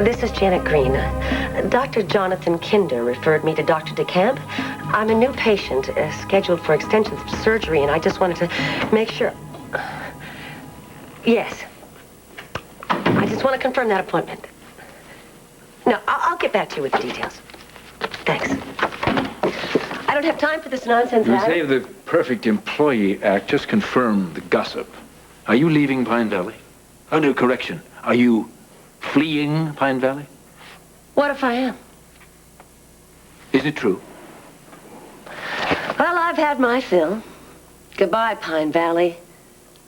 This is Janet Green. Dr. Jonathan Kinder referred me to Dr. DeCamp. I'm a new patient scheduled for extensive surgery, and I just wanted to make sure... Yes. I just want to confirm that appointment. No, I'll get back to you with the details. Thanks. I don't have time for this nonsense, You say the Perfect Employee Act. Just confirm the gossip. Are you leaving Pine Valley? Oh, no, correction. Are you fleeing Pine Valley? What if I am? Is it true? Well, I've had my fill. Goodbye, Pine Valley.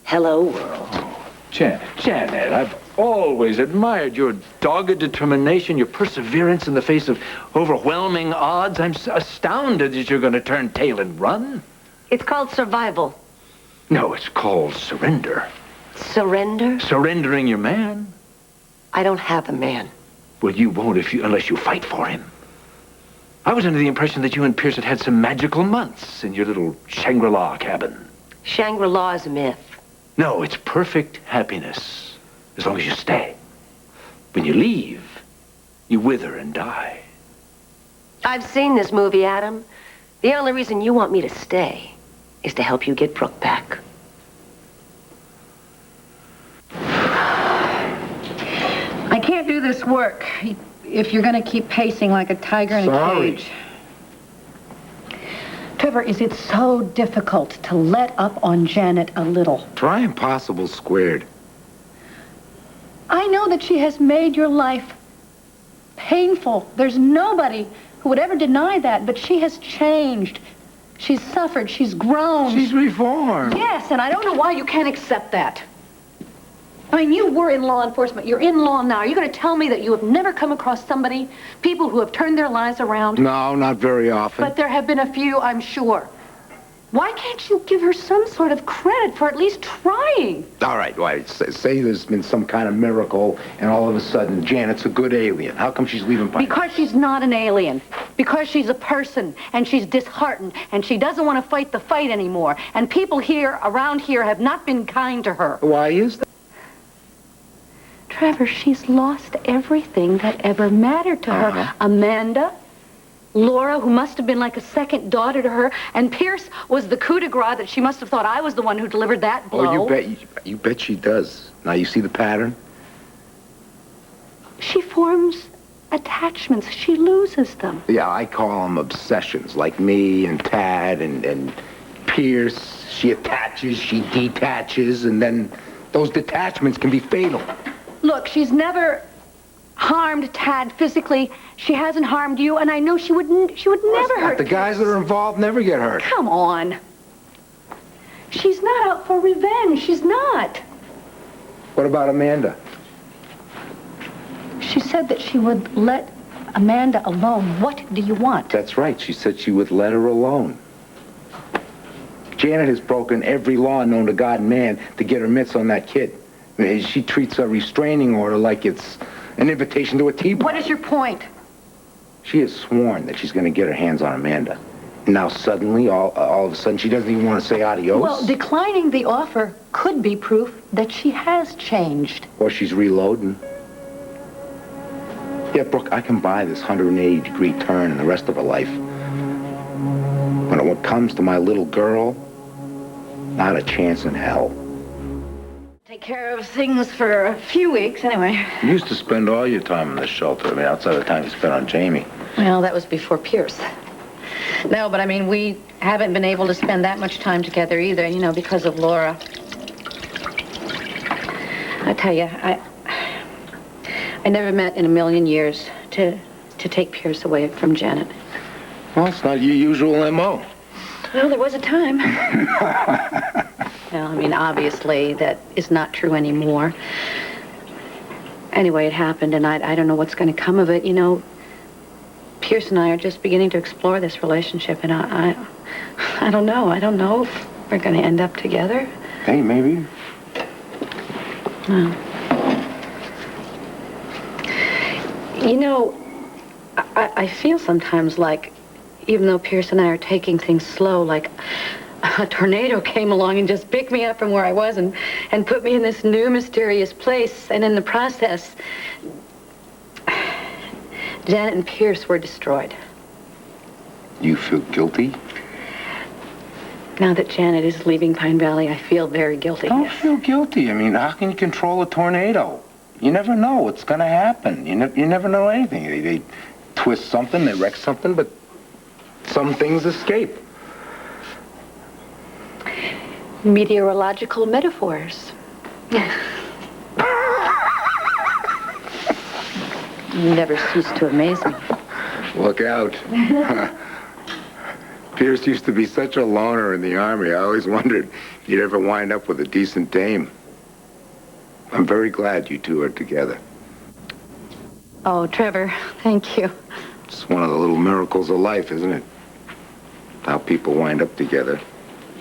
Hello, world. Oh, Janet, I've always admired your dogged determination, your perseverance in the face of overwhelming odds. I'm astounded that you're going to turn tail and run. It's called survival. No, it's called surrender. Surrender? Surrendering your man. I don't have a man. Well, you won't unless you fight for him. I was under the impression that you and Pierce had some magical months in your little Shangri-La cabin. Shangri-La is a myth. No, it's perfect happiness, as long as you stay. When you leave, you wither and die. I've seen this movie, Adam. The only reason you want me to stay is to help you get Brooke back. I can't do this work if you're going to keep pacing like a tiger in a cage. Trevor, is it so difficult to let up on Janet a little? Try impossible squared. I know that she has made your life painful. There's nobody who would ever deny that, but she has changed. She's suffered. She's grown. She's reformed. Yes, and I don't know why you can't accept that. I mean, you were in law enforcement. You're in law now. Are you going to tell me that you have never come across people who have turned their lives around? No, not very often. But there have been a few, I'm sure. Why can't you give her some sort of credit for at least trying? All right, say there's been some kind of miracle, and all of a sudden, Janet's a good alien. How come she's leaving Pine? Because she's not an alien. Because she's a person, and she's disheartened, and she doesn't want to fight the fight anymore. And people around here, have not been kind to her. Why is that? Trevor, she's lost everything that ever mattered to her. Amanda, Laura, who must have been like a second daughter to her, and Pierce was the coup de grace that she must have thought I was the one who delivered that blow. Oh, you bet she does. Now, you see the pattern? She forms attachments. She loses them. Yeah, I call them obsessions, like me and Tad and Pierce. She attaches, she detaches, and then those detachments can be fatal. Look, she's never harmed Tad physically. She hasn't harmed you, and I know she would never hurt The guys that are involved never get hurt. Come on. She's not out for revenge. She's not. What about Amanda? She said that she would let Amanda alone. What do you want? That's right. She said she would let her alone. Janet has broken every law known to God and man to get her mitts on that kid. She treats a restraining order like it's an invitation to a tea party. What is your point? She has sworn that she's going to get her hands on Amanda. And now suddenly, all of a sudden, she doesn't even want to say adios? Well, declining the offer could be proof that she has changed. Or she's reloading. Yeah, Brooke, I can buy this 180-degree turn in the rest of her life. But when it comes to my little girl, not a chance in hell. Take care of things for a few weeks, anyway. You used to spend all your time in the shelter. I mean, outside the time you spent on Jamie. Well, that was before Pierce. No, but I mean, we haven't been able to spend that much time together either, because of Laura. I tell you, I never meant in a million years to take Pierce away from Janet. Well, it's not your usual M.O. Well, there was a time. Well, I mean, obviously, that is not true anymore. Anyway, it happened, and I don't know what's going to come of it. Pierce and I are just beginning to explore this relationship, and I don't know. I don't know if we're going to end up together. Hey, maybe. Well, I feel sometimes like, even though Pierce and I are taking things slow, like a tornado came along and just picked me up from where I was and put me in this new mysterious place. And in the process, Janet and Pierce were destroyed. You feel guilty? Now that Janet is leaving Pine Valley, I feel very guilty. Don't feel guilty. I mean, how can you control a tornado? You never know what's going to happen. You never know anything. They twist something, they wreck something, but some things escape. Meteorological metaphors. You never cease to amaze me. Look out. Pierce used to be such a loner in the Army. I always wondered if you'd ever wind up with a decent dame. I'm very glad you two are together. Oh, Trevor, thank you. It's one of the little miracles of life, isn't it? How people wind up together.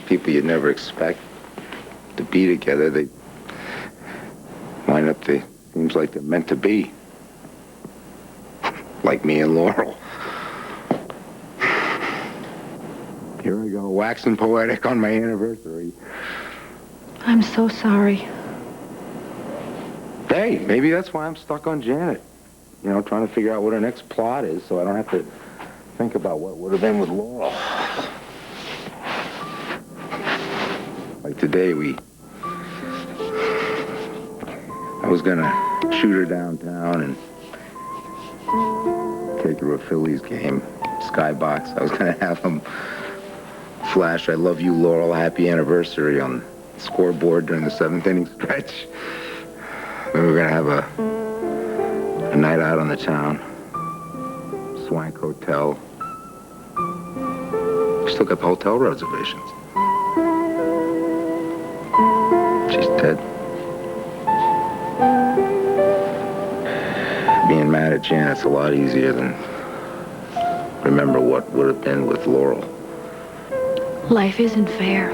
People you'd never expect to be together. They wind up, seems like they're meant to be. Like me and Laurel. Here I go, waxing poetic on my anniversary. I'm so sorry. Hey, maybe that's why I'm stuck on Janet. You know, trying to figure out what her next plot is so I don't have to think about what would have been with Laurel. Like today, I was gonna shoot her downtown and take her to a Phillies game, Skybox. I was gonna have them flash "I love you, Laurel, happy anniversary" on the scoreboard during the 7th inning stretch. Then we were gonna have a night out on the town, swank hotel. Still got the hotel reservations. She's dead. Being mad at Janet's a lot easier than remember what would have been with Laurel. Life isn't fair.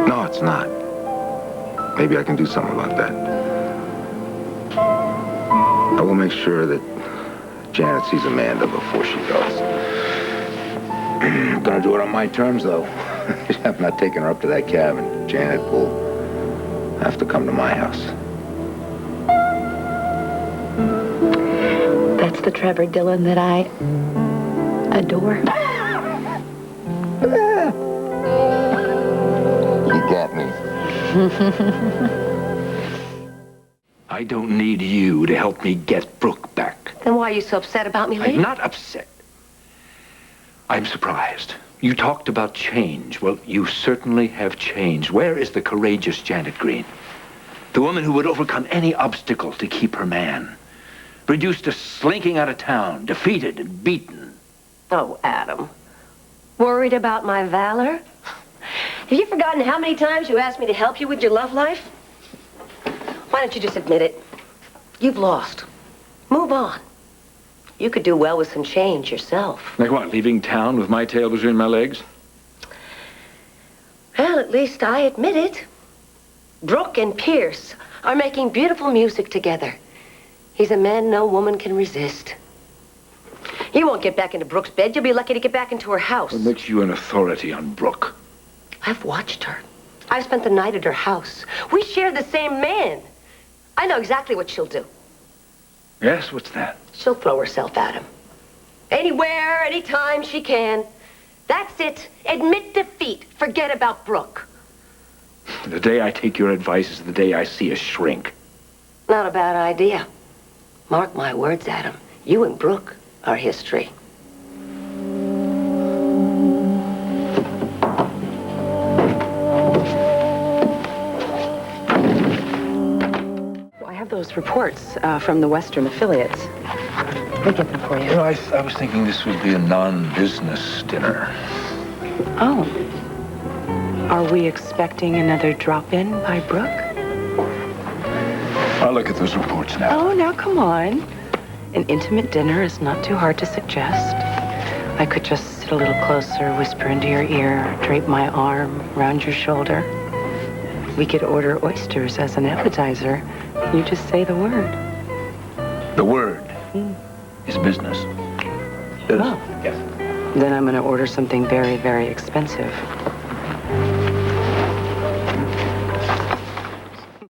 No, it's not. Maybe I can do something about that. I will make sure that Janet sees Amanda before she goes. I'm gonna do it on my terms, though. I'm not taking her up to that cabin. Janet will have to come to my house. That's the Trevor Dillon that I adore. You got me. I don't need you to help me get Brooke back. Then why are you so upset about me I'm leaving? not upset. I'm surprised. You talked about change. Well, you certainly have changed. Where is the courageous Janet Green? The woman who would overcome any obstacle to keep her man. Reduced to slinking out of town, defeated and beaten. Oh, Adam. Worried about my valor? Have you forgotten how many times you asked me to help you with your love life? Why don't you just admit it? You've lost. Move on. You could do well with some change yourself. Like what, leaving town with my tail between my legs? Well, at least I admit it. Brooke and Pierce are making beautiful music together. He's a man no woman can resist. You won't get back into Brooke's bed. You'll be lucky to get back into her house. What makes you an authority on Brooke? I've watched her. I've spent the night at her house. We share the same man. I know exactly what she'll do. Yes, what's that? She'll throw herself at him. Anywhere, anytime she can. That's it. Admit defeat. Forget about Brooke. The day I take your advice is the day I see a shrink. Not a bad idea. Mark my words, Adam. You and Brooke are history. I have those reports from the Western affiliates. We'll get them for you. You know, I was thinking this would be a non-business dinner. Oh. Are we expecting another drop-in by Brooke? I'll look at those reports now. Oh, now come on. An intimate dinner is not too hard to suggest. I could just sit a little closer, whisper into your ear, drape my arm around your shoulder. We could order oysters as an appetizer. You just say the word. The word is business. Oh. Yes. Then I'm going to order something very, very expensive.